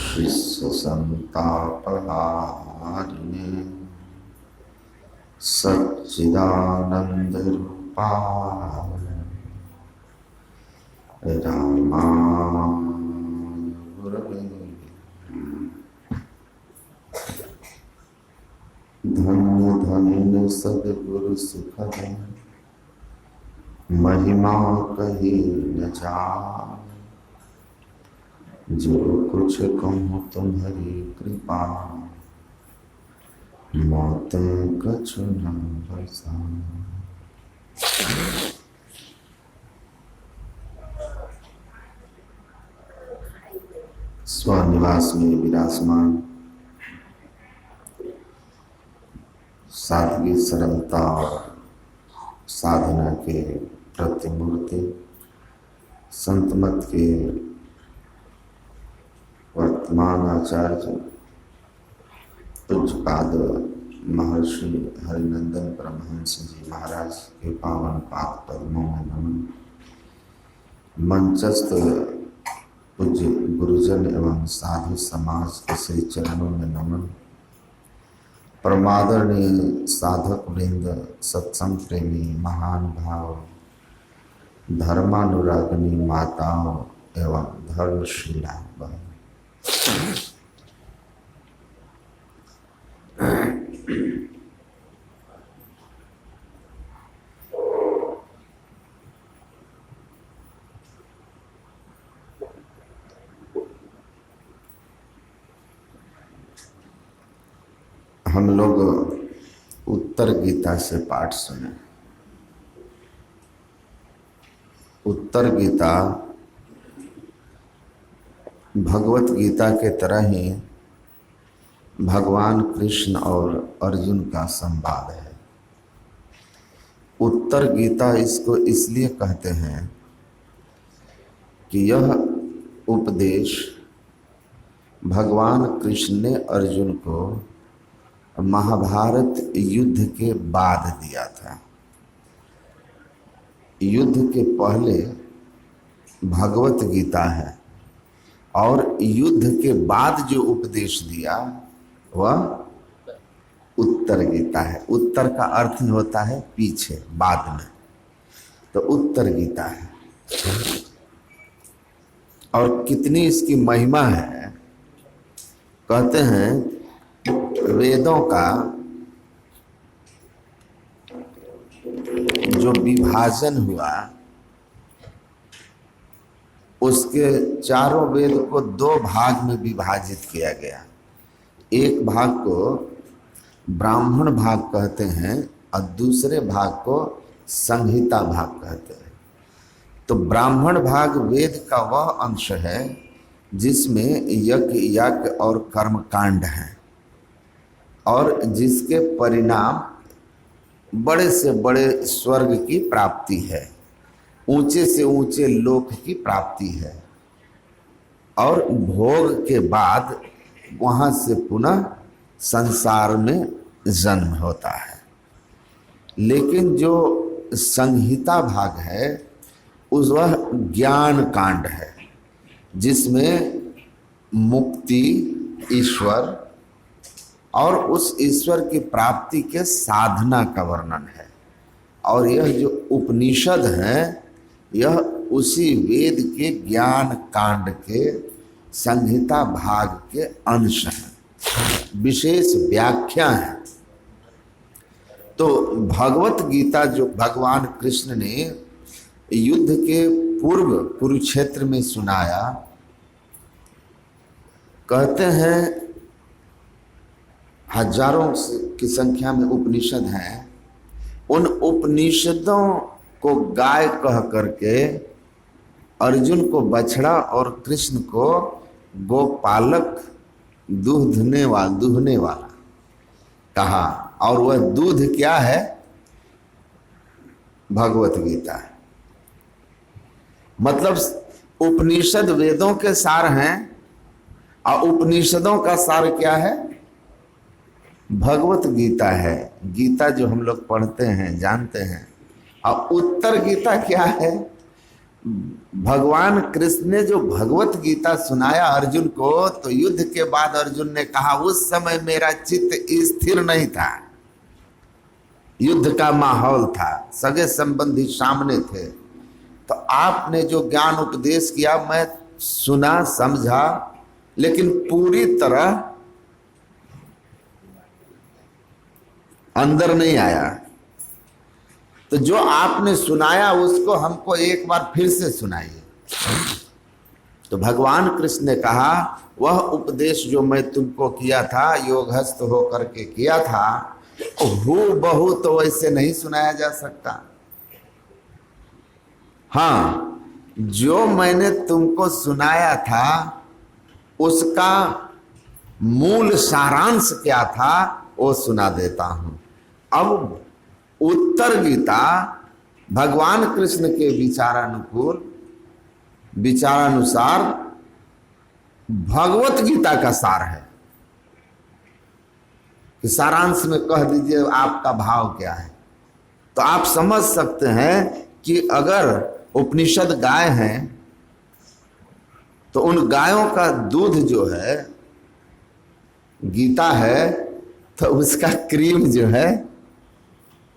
श्रीसंतापहारिणे सच्चिदानन्दरूपाय रामाय गुरवे धन्य धन्य सद्गुरु सुखद महिमा कही न जाए। जो कुछ कहूँ तुम्हारी कृपा मौत कछु न बरसाए। स्वनिवास में विराजमान सादगी सरलता और साधना के प्रतिमूर्ति संत मत के वर्तमान आचार्य पूज्यपाद महर्षि हरिनंदन परमहंस जी महाराज के पावन पाद पद्मों में नमन। मंचस्थ पूज्य गुरुजन एवं साधु समाज के श्री चरणों में नमन। परमादरणीय साधक वृंद, सत्संग प्रेमी, महान भाव, धर्मानुरागिनी माताओं एवं धर्मशीला बहन, हम लोग उत्तर गीता से पाठ सुने। उत्तर गीता भगवत गीता के तरह ही भगवान कृष्ण और अर्जुन का संवाद है। उत्तर गीता इसको इसलिए कहते हैं कि यह उपदेश भगवान कृष्ण ने अर्जुन को महाभारत युद्ध के बाद दिया था। युद्ध के पहले भगवत गीता है और युद्ध के बाद जो उपदेश दिया वह उत्तर गीता है। उत्तर का अर्थ होता है पीछे, बाद में, तो उत्तर गीता है। और कितनी इसकी महिमा है। कहते हैं वेदों का जो विभाजन हुआ उसके चारों वेद को दो भाग में विभाजित किया गया। एक भाग को ब्राह्मण भाग कहते हैं और दूसरे भाग को संहिता भाग कहते हैं। तो ब्राह्मण भाग वेद का वह अंश है जिसमें यज्ञ याग और कर्मकांड हैं और जिसके परिणाम बड़े से बड़े स्वर्ग की प्राप्ति है, ऊंचे से ऊंचे लोक की प्राप्ति है और भोग के बाद वहाँ से पुनः संसार में जन्म होता है। लेकिन जो संहिता भाग है उस वह ज्ञान कांड है जिसमें मुक्ति, ईश्वर और उस ईश्वर की प्राप्ति के साधना का वर्णन है। और यह जो उपनिषद है यह उसी वेद के ज्ञान कांड के संहिता भाग के अंश हैं, विशेष व्याख्या है। तो भगवत गीता जो भगवान कृष्ण ने युद्ध के पूर्व कुरुक्षेत्र में सुनाया, कहते हैं हजारों की संख्या में उपनिषद हैं। उन उपनिषदों को गाय कह करके अर्जुन को बछड़ा और कृष्ण को गोपालक, दूधने वाला कहा। और वह दूध क्या है? भगवत गीता है। मतलब उपनिषद वेदों के सार हैं और उपनिषदों का सार क्या है? भगवत गीता है। गीता जो हम लोग पढ़ते हैं, जानते हैं। और उत्तर गीता क्या है? भगवान कृष्ण ने जो भगवत गीता सुनाया अर्जुन को, तो युद्ध के बाद अर्जुन ने कहा उस समय मेरा चित्त स्थिर नहीं था, युद्ध का माहौल था, सगे संबंधी सामने थे, तो आपने जो ज्ञान उपदेश किया मैं सुना समझा, लेकिन पूरी तरह अंदर नहीं आया। तो जो आपने सुनाया उसको हमको एक बार फिर से सुनाइए। तो भगवान कृष्ण ने कहा वह उपदेश जो मैं तुमको किया था, योगस्थ होकर के किया था, हूबहू तो वैसे नहीं सुनाया जा सकता। हाँ, जो मैंने तुमको सुनाया था उसका मूल सारांश क्या था वो सुना देता हूं। अब उत्तर गीता भगवान कृष्ण के विचारानुसार भगवत गीता का सार है। कि सारांश में कह दीजिए आपका भाव क्या है, तो आप समझ सकते हैं कि अगर उपनिषद गाय हैं तो उन गायों का दूध जो है गीता है, तो उसका क्रीम जो है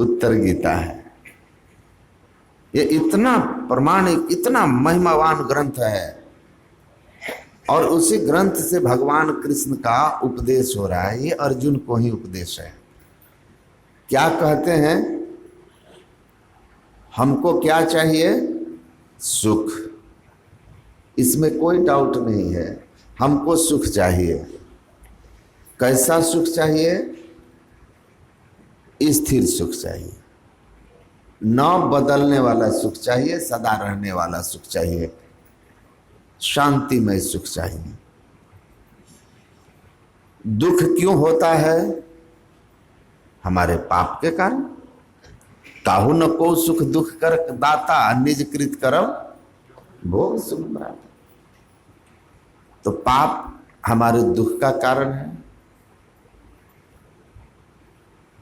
उत्तर गीता है। ये इतना प्रमाणिक, इतना महिमावान ग्रंथ है, और उसी ग्रंथ से भगवान कृष्ण का उपदेश हो रहा है। ये अर्जुन को ही उपदेश है। क्या कहते हैं, हमको क्या चाहिए? सुख, इसमें कोई डाउट नहीं है। हमको सुख चाहिए। कैसा सुख चाहिए? स्थिर सुख चाहिए, न बदलने वाला सुख चाहिए, सदा रहने वाला सुख चाहिए, शांतिमय सुख चाहिए। दुख क्यों होता है? हमारे पाप के कारण। काहू न को सुख दुख कर दाता, निज कृत करम भोग सुख प्राप्त। तो पाप हमारे दुख का कारण है।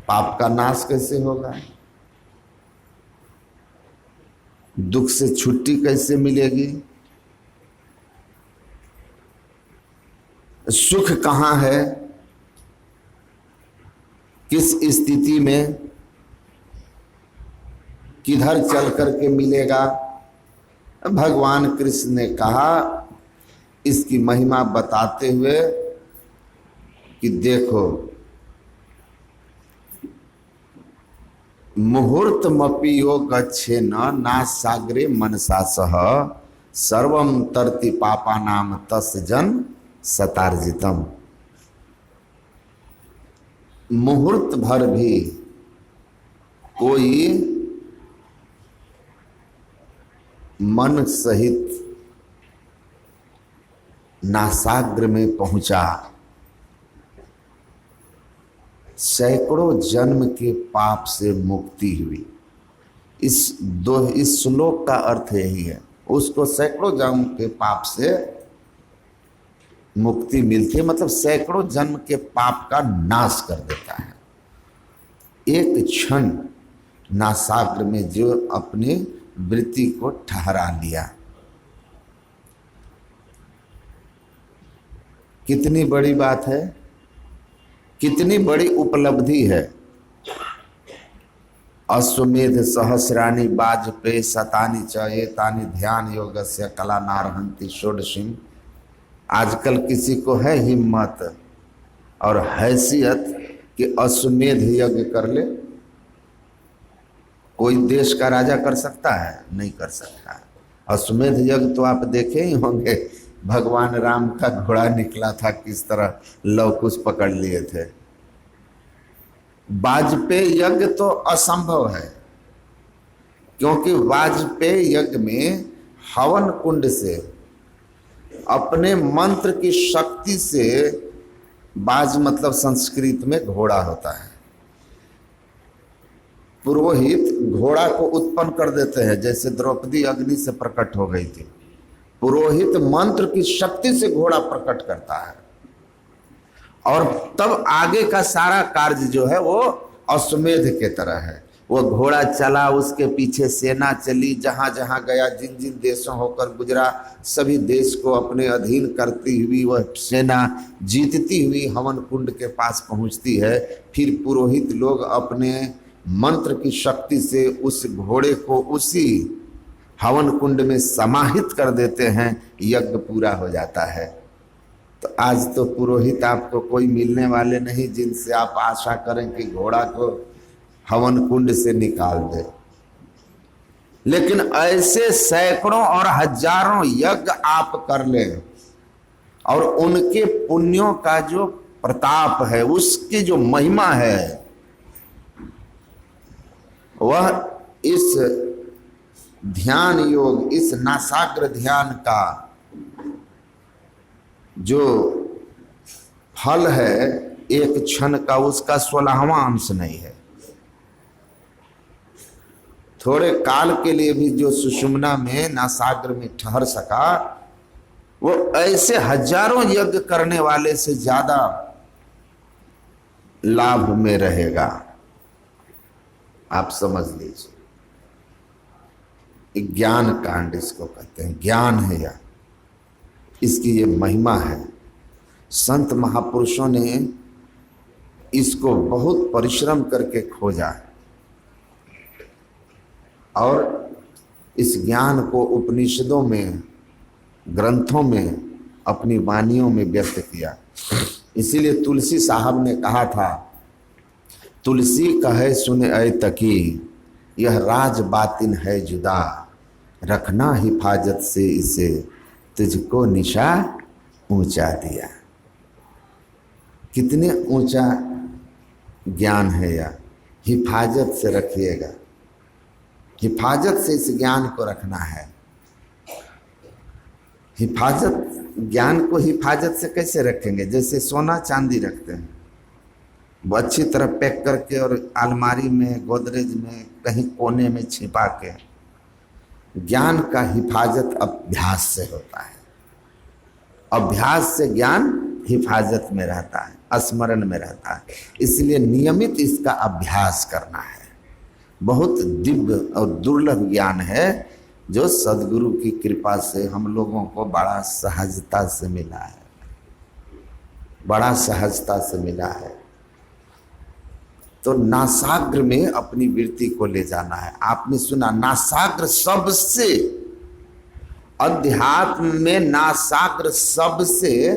पाप का नाश कैसे होगा? दुख से छुट्टी कैसे मिलेगी? सुख कहाँ है? किस स्थिति में, किधर चल करके मिलेगा? भगवान कृष्ण ने कहा इसकी महिमा बताते हुए कि देखो, मुहूर्तमपि यो गच्छेन नासाग्रे मनसा सह सर्वं तरति पापानां तस्य जन सतार्जितम। मुहूर्त भर भी कोई मन सहित नासाग्र में पहुंचा, सैकड़ों जन्म के पाप से मुक्ति हुई। इस श्लोक का अर्थ यही है, उसको सैकड़ों जन्म के पाप से मुक्ति मिलती है, मतलब सैकड़ों जन्म के पाप का नाश कर देता है। एक क्षण नासाग्र में जो अपनी वृत्ति को ठहरा लिया, कितनी बड़ी बात है, कितनी बड़ी उपलब्धि है। अश्वमेध सहस्राणि वाजपेय शतानि च एतानि ध्यान योगस्य कला नारहंति षोडशीम। आजकल किसी को है हिम्मत और हैसियत कि अश्वमेध यज्ञ कर ले? कोई देश का राजा कर सकता है? नहीं कर सकता। अश्वमेध यज्ञ तो आप देखे ही होंगे, भगवान राम का घोड़ा निकला था, किस तरह लव कुश पकड़ लिए थे। वाजपेय यज्ञ तो असंभव है, क्योंकि वाजपेय यज्ञ में हवन कुंड से अपने मंत्र की शक्ति से, बाज मतलब संस्कृत में घोड़ा होता है, पुरोहित घोड़ा को उत्पन्न कर देते हैं। जैसे द्रौपदी अग्नि से प्रकट हो गई थी, पुरोहित मंत्र की शक्ति से घोड़ा प्रकट करता है, और तब आगे का सारा कार्य जो है वो अश्वमेध के तरह है। वो घोड़ा चला, उसके पीछे सेना चली, जहां जहां गया, जिन जिन देशों होकर गुजरा, सभी देश को अपने अधीन करती हुई वह सेना जीतती हुई हवन कुंड के पास पहुंचती है। फिर पुरोहित लोग अपने मंत्र की शक्ति से उस घोड़े को उसी हवन कुंड में समाहित कर देते हैं, यज्ञ पूरा हो जाता है। तो आज तो पुरोहित आपको कोई मिलने वाले नहीं जिनसे आप आशा करें कि घोड़ा को हवन कुंड से निकाल दे। लेकिन ऐसे सैकड़ों और हजारों यज्ञ आप कर लें और उनके पुण्यों का जो प्रताप है, उसकी जो महिमा है, वह इस ध्यान योग, इस नासाग्र ध्यान का जो फल है एक क्षण का, उसका 16वां अंश नहीं है। थोड़े काल के लिए भी जो सुषुम्ना में नासाग्र में ठहर सका, वो ऐसे हजारों यज्ञ करने वाले से ज्यादा लाभ में रहेगा। आप समझ लीजिए, ज्ञान कांड इसको कहते हैं, ज्ञान है या इसकी ये महिमा है। संत महापुरुषों ने इसको बहुत परिश्रम करके खोजा है और इस ज्ञान को उपनिषदों में, ग्रंथों में, अपनी वाणियों में व्यक्त किया। इसीलिए तुलसी साहब ने कहा था, तुलसी कहे सुने ऐ तकी, यह राज बातिन है जुदा, रखना हिफाजत से इसे, तुझको निशा ऊंचा दिया। कितने ऊंचा ज्ञान है या, हिफाजत से रखिएगा, हिफाजत से इस ज्ञान को रखना है। हिफाजत, ज्ञान को हिफाजत से कैसे रखेंगे? जैसे सोना चांदी रखते हैं, वो अच्छी तरह पैक करके और अलमारी में, गोदरेज में, कहीं कोने में छिपा के। ज्ञान का हिफाजत अभ्यास से होता है। अभ्यास से ज्ञान हिफाजत में रहता है, स्मरण में रहता है। इसलिए नियमित इसका अभ्यास करना है। बहुत दिव्य और दुर्लभ ज्ञान है जो सद्गुरु की कृपा से हम लोगों को बड़ा सहजता से मिला है, बड़ा सहजता से मिला है। तो नासाग्र में अपनी वृत्ति को ले जाना है। आपने सुना, नासाग्र सबसे, अध्यात्म में नासाग्र सबसे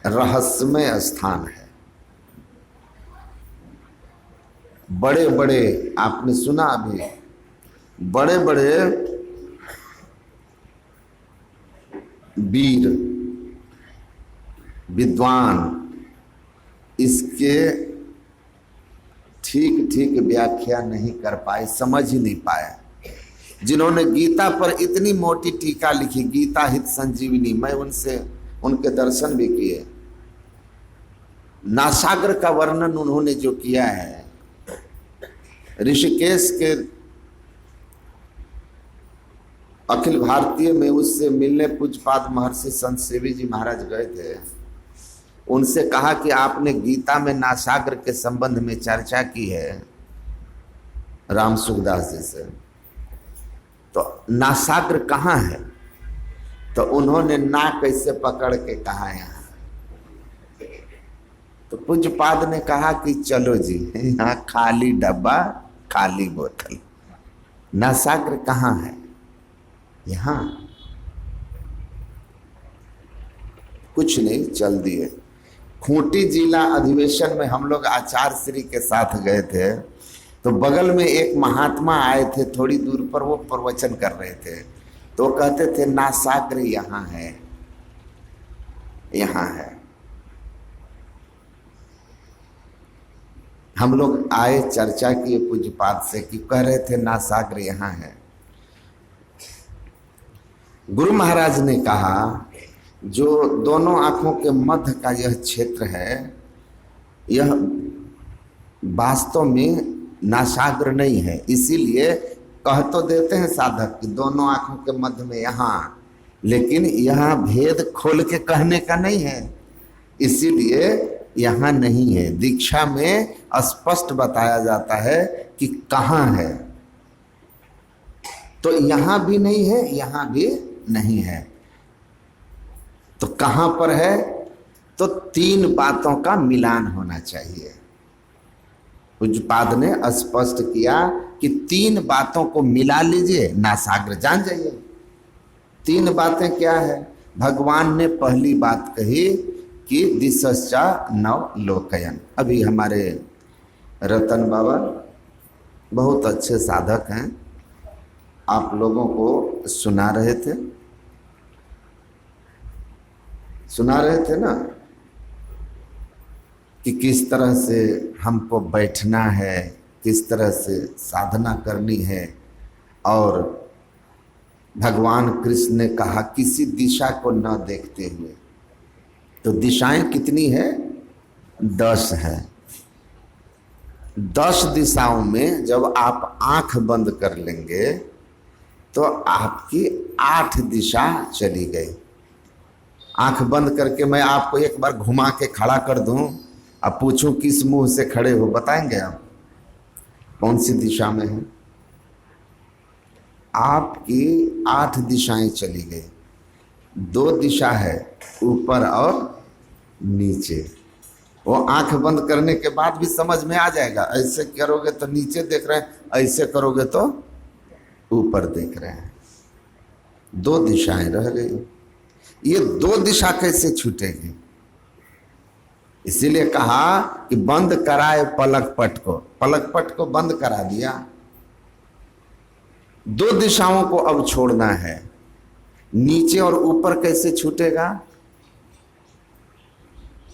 रहस्यमय स्थान है। बड़े बड़े, आपने सुना अभी, बड़े बड़े वीर विद्वान इसके ठीक ठीक व्याख्या नहीं कर पाए, समझ ही नहीं पाए। जिन्होंने गीता पर इतनी मोटी टीका लिखी, गीता हित संजीवनी, मैं उनसे उनके दर्शन भी किए। नासाग्र का वर्णन उन्होंने जो किया है, ऋषिकेश के अखिल भारतीय में उससे मिलने पूज्यपाद महर्षि संत सेवी जी महाराज गए थे। उनसे कहा कि आपने गीता में नासाग्र के संबंध में चर्चा की है राम सुखदास जी से, तो नासाग्र कहाँ है? तो उन्होंने ना कैसे पकड़ के कहा यहाँ। तो पूज्यपाद ने कहा कि चलो जी, यहाँ खाली डब्बा, खाली बोतल, नासाग्र कहाँ है? यहाँ कुछ नहीं, चल दिए। खूंटी जिला अधिवेशन में हम लोग आचार्य श्री के साथ गए थे, तो बगल में एक महात्मा आए थे, थोड़ी दूर पर वो प्रवचन कर रहे थे। तो कहते थे नासाग्र यहाँ है, यहाँ है। हम लोग आए, चर्चा किए पूज्यपाद से कि कह रहे थे नासाग्र यहाँ है। गुरु महाराज ने कहा, जो दोनों आंखों के मध्य का यह क्षेत्र है, यह वास्तव में नासाग्र नहीं है। इसीलिए कह तो देते हैं साधक कि दोनों आंखों के मध्य में यहाँ, लेकिन यहाँ भेद खोल के कहने का नहीं है। इसीलिए यहाँ नहीं है। दीक्षा में स्पष्ट बताया जाता है कि कहाँ है, तो यहाँ भी नहीं है, यहाँ भी नहीं है, तो कहाँ पर है? तो तीन बातों का मिलान होना चाहिए। पूज्यपाद ने स्पष्ट किया कि तीन बातों को मिला लीजिए, नासाग्र जान जाइए। तीन बातें क्या है? भगवान ने पहली बात कही कि दिशश्चा नव लोकयन। अभी हमारे रतन बाबा बहुत अच्छे साधक हैं, आप लोगों को सुना रहे थे ना कि किस तरह से हमको बैठना है, किस तरह से साधना करनी है। और भगवान कृष्ण ने कहा किसी दिशा को न देखते हुए। तो दिशाएं कितनी है? 10 है। 10 दिशाओं में जब आप आंख बंद कर लेंगे तो आपकी 8 दिशा चली गई। आंख बंद करके मैं आपको एक बार घुमा के खड़ा कर दूं, अब पूछूं किस मुंह से खड़े हो, बताएंगे आप कौन सी दिशा में है? आपकी 8 दिशाएं चली गई। 2 दिशा है, ऊपर और नीचे। वो आंख बंद करने के बाद भी समझ में आ जाएगा। ऐसे करोगे तो नीचे देख रहे हैं, ऐसे करोगे तो ऊपर देख रहे हैं। 2 दिशाएं रह गई। ये 2 दिशा कैसे छूटेगी? इसीलिए कहा कि बंद कराए पलक पट को। पलक पट को बंद करा दिया। 2 दिशाओं को अब छोड़ना है। नीचे और ऊपर कैसे छूटेगा?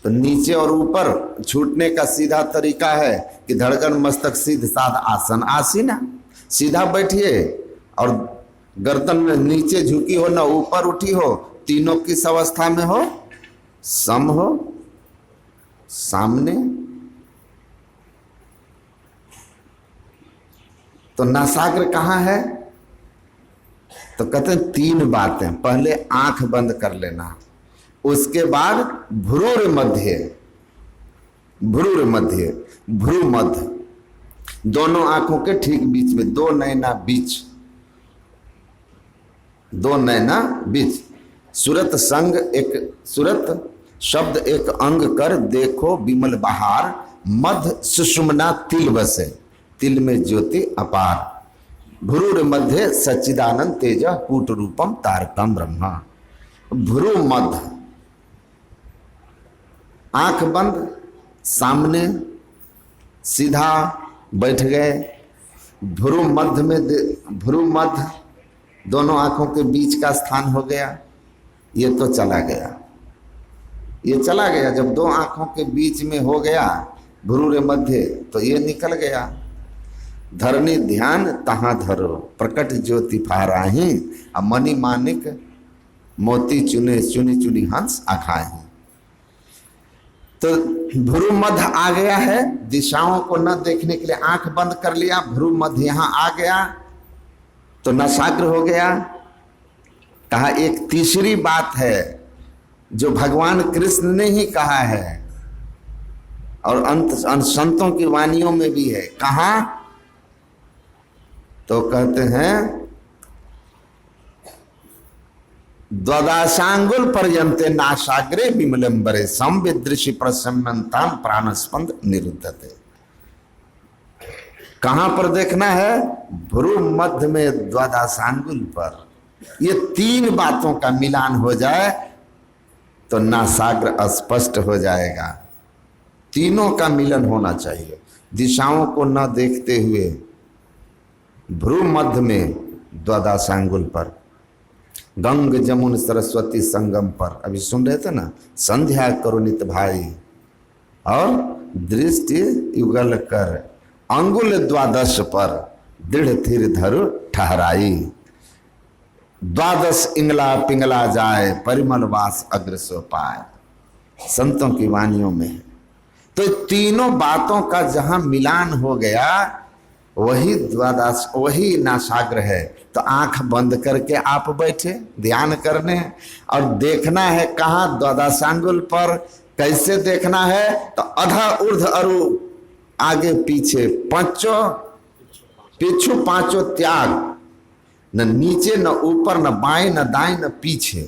तो नीचे और ऊपर छूटने का सीधा तरीका है कि धड़कन मस्तक सीध साध आसन आसीना। सीधा बैठिए और गर्दन में नीचे झुकी हो, ना ऊपर उठी हो, तीनों किस अवस्था में हो? सम हो, सामने। तो नासाग्र कहाँ है? तो कहते हैं 3 बातें। पहले आंख बंद कर लेना, उसके बाद भ्रूर मध्य, भ्रू मध्य, दोनों आंखों के ठीक बीच में, 2 नैना बीच, 2 नैना बीच। सुरत संग एक, सुरत शब्द एक अंग कर देखो विमल बहार, मध्य सुषुम्ना तिल बसे, तिल में ज्योति अपार। भ्रूर मध्य सच्चिदानंद तेज कूट रूपम तारकम ब्रह्मा। भ्रू मध्य, आंख बंद, सामने सीधा बैठ गए। भ्रू मध्य में, भ्रू मध्य दोनों आंखों के बीच का स्थान हो गया। ये तो चला गया, ये चला गया। जब 2 आंखों के बीच में हो गया भ्रूर मध्य, तो ये निकल गया। धरनी ध्यान तहाँ धरो, प्रकट ज्योति फाराही, मणि मानिक मोती चुने, चुनी चुनी हंस आखाही। तो भ्रू मध्य आ गया है। दिशाओं को न देखने के लिए आंख बंद कर लिया, भ्रू मध्य यहाँ आ गया तो नासाग्र हो गया। कहा एक तीसरी बात है जो भगवान कृष्ण ने ही कहा है और अंत संतों की वाणियों में भी है। कहा? तो कहते हैं द्वादशांगुल पर्यंते नासाग्रे विमलंबरे संविदृशि प्रसन्नतां प्राणस्पंद निरुद्धते। कहां पर देखना है? भ्रू मध्य में द्वादशांगुल पर। ये 3 बातों का मिलान हो जाए तो नासाग्र स्पष्ट हो जाएगा। तीनों का मिलन होना चाहिए। दिशाओं को न देखते हुए भ्रू मध्य में द्वादशांगुल पर, गंग जमुन सरस्वती संगम पर। अभी सुन रहे थे ना, संध्या करुणित भाई, और दृष्टि युगल कर अंगुल द्वादश पर दृढ़ थिर धरु ठहराई। द्वादश इंगला पिंगला जाए परिमल वास अग्र सो पाए, संतों की वाणियों में। तो तीनों बातों का जहां मिलान हो गया वही द्वादश, वही नासाग्र है। तो आंख बंद करके आप बैठे ध्यान करने और देखना है कहाँ? द्वादशांगुल पर। कैसे देखना है? तो अधा ऊर्ध अरु, आगे पीछे पांचों, पीछू पांचों त्याग, न नीचे न ऊपर न बाएं न दाएं न पीछे,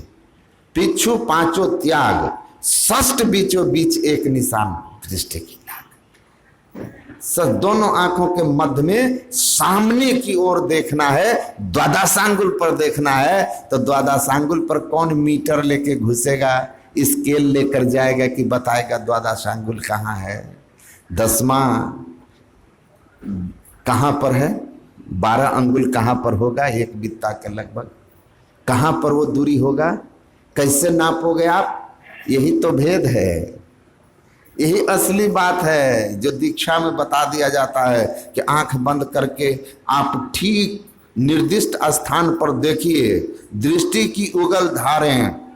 पीछू पांचों त्याग, षष्ठ बीचों बीच एक निशान दृष्टि की लाग। दोनों आंखों के मध्य में सामने की ओर देखना है, द्वादशांगुल पर देखना है। तो द्वादशांगुल पर कौन मीटर लेके घुसेगा, स्केल लेकर जाएगा कि बताएगा द्वादशांगुल कहाँ है, दसवां कहाँ पर है, 12 अंगुल कहाँ पर होगा, एक बित्ता के लगभग कहाँ पर वो दूरी होगा, कैसे नापोगे आप? यही तो भेद है, यही असली बात है जो दीक्षा में बता दिया जाता है कि आंख बंद करके आप ठीक निर्दिष्ट स्थान पर देखिए, दृष्टि की उगल धारें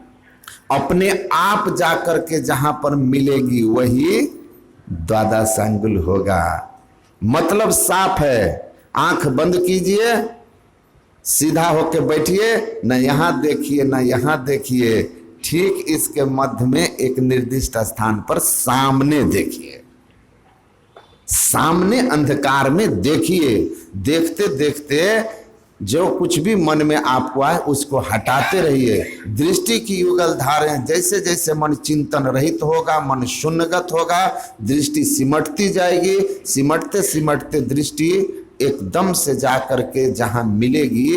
अपने आप जाकर के जहां पर मिलेगी वही द्वादशांगुल होगा। मतलब साफ है, आंख बंद कीजिए, सीधा होके बैठिए, न यहां देखिए न यहां देखिए, ठीक इसके मध्य में एक निर्दिष्ट स्थान पर सामने देखिए, सामने अंधकार में देखिए। देखते देखते जो कुछ भी मन में आपको आए उसको हटाते रहिए। दृष्टि की युगल धारें, जैसे जैसे मन चिंतन रहित होगा, मन शून्यगत होगा, दृष्टि सिमटती जाएगी, सिमटते सिमटते दृष्टि एकदम से जाकर के जहां मिलेगी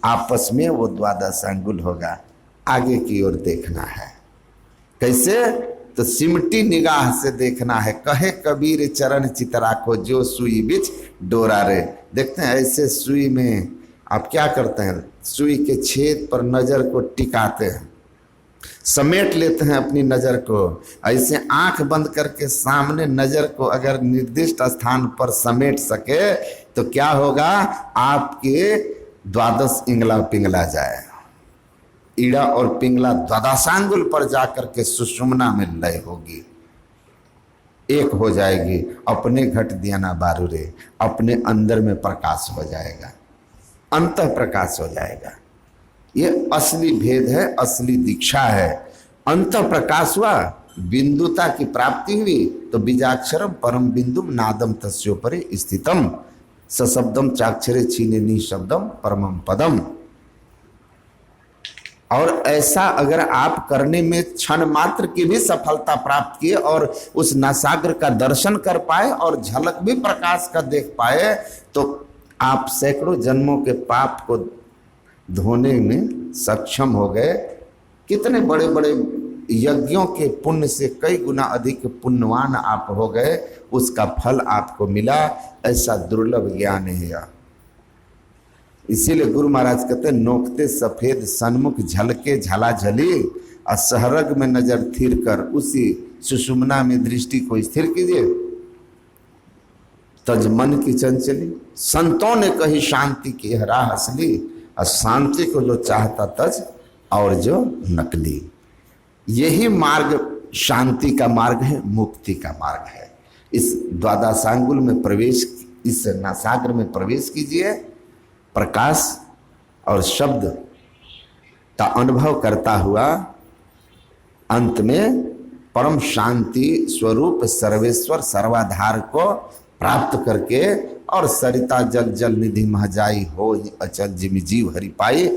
आपस में वो द्वादशांगुल होगा। आगे की ओर देखना है, कैसे? तो सिमटी निगाह से देखना है। कहे कबीर चरण चितराखो, जो सुई बिच डोरा रे। देखते हैं ऐसे सुई में आप क्या करते हैं, सुई के छेद पर नजर को टिकाते हैं, समेट लेते हैं अपनी नजर को। ऐसे आंख बंद करके सामने नजर को अगर निर्दिष्ट स्थान पर समेट सके तो क्या होगा, आपके द्वादश इंगला पिंगला जाए, ईड़ा और पिंगला द्वादशांगुल पर जाकर के सुषुम्ना में लय होगी, एक हो जाएगी। अपने घट दिया ना बारू रे, अपने अंदर में प्रकाश हो जाएगा, अंतः प्रकाश हो जाएगा। ये असली भेद है, असली दीक्षा है। अंतः प्रकाश हुआ, बिंदुता की प्राप्ति हुई, तो बीजाक्षरम परम बिंदुम नादम तस्योपरि स्थितम सशब्दम चाक्षरे छीने निशब्दम परमम पदम। और ऐसा अगर आप करने में क्षण मात्र की भी सफलता प्राप्त किए और उस नासाग्र का दर्शन कर पाए और झलक भी प्रकाश का देख पाए, तो आप सैकड़ों जन्मों के पाप को धोने में सक्षम हो गए। कितने बड़े बड़े यज्ञों के पुण्य से कई गुना अधिक पुण्यवान आप हो गए, उसका फल आपको मिला। ऐसा दुर्लभ ज्ञान है। इसीलिए गुरु महाराज कहते हैं, नोकते सफेद सन्मुख झलके झलाझली, और सहरग में नजर थिर कर उसी सुषुम्ना में दृष्टि को स्थिर कीजिए। तज मन की चंचली, संतों ने कही शांति की राह असली, और शांति को जो चाहता तज और जो नकली। यही मार्ग शांति का मार्ग है, मुक्ति का मार्ग है। इस द्वादशांगुल में प्रवेश, इस नासाग्र में प्रवेश कीजिए, प्रकाश और शब्द का अनुभव करता हुआ अंत में परम शांति स्वरूप सर्वेश्वर सर्वाधार को प्राप्त करके, और सरिता जल जल निधि महजाई हो अचल जिमि जीव हरि पाए।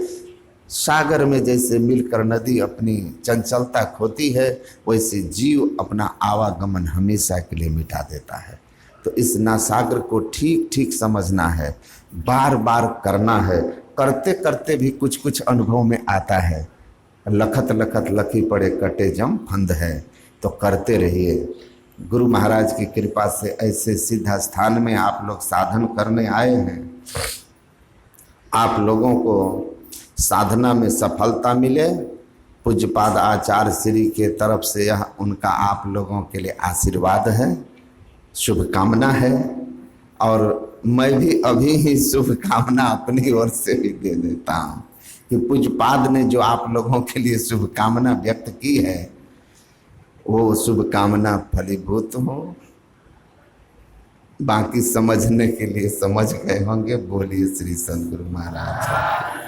सागर में जैसे मिलकर नदी अपनी चंचलता खोती है, वैसे जीव अपना आवागमन हमेशा के लिए मिटा देता है। तो इस नासागर को ठीक ठीक समझना है, बार बार करना है। करते करते भी कुछ कुछ अनुभव में आता है। लखत लखत लखी पड़े कटे जम फंद है, तो करते रहिए। गुरु महाराज की कृपा से ऐसे सिद्ध स्थान में आप लोग साधन करने आए हैं। आप लोगों को साधना में सफलता मिले, पूज्यपाद आचार्य श्री के तरफ से यह उनका आप लोगों के लिए आशीर्वाद है, शुभकामना है। और मैं भी अभी ही शुभकामना अपनी ओर से भी दे देता हूँ कि पूज्यपाद ने जो आप लोगों के लिए शुभकामना व्यक्त की है, वो शुभकामना फलीभूत हो। बाकी समझने के लिए समझ गए होंगे। बोलिए श्री सद्गुरु महाराज।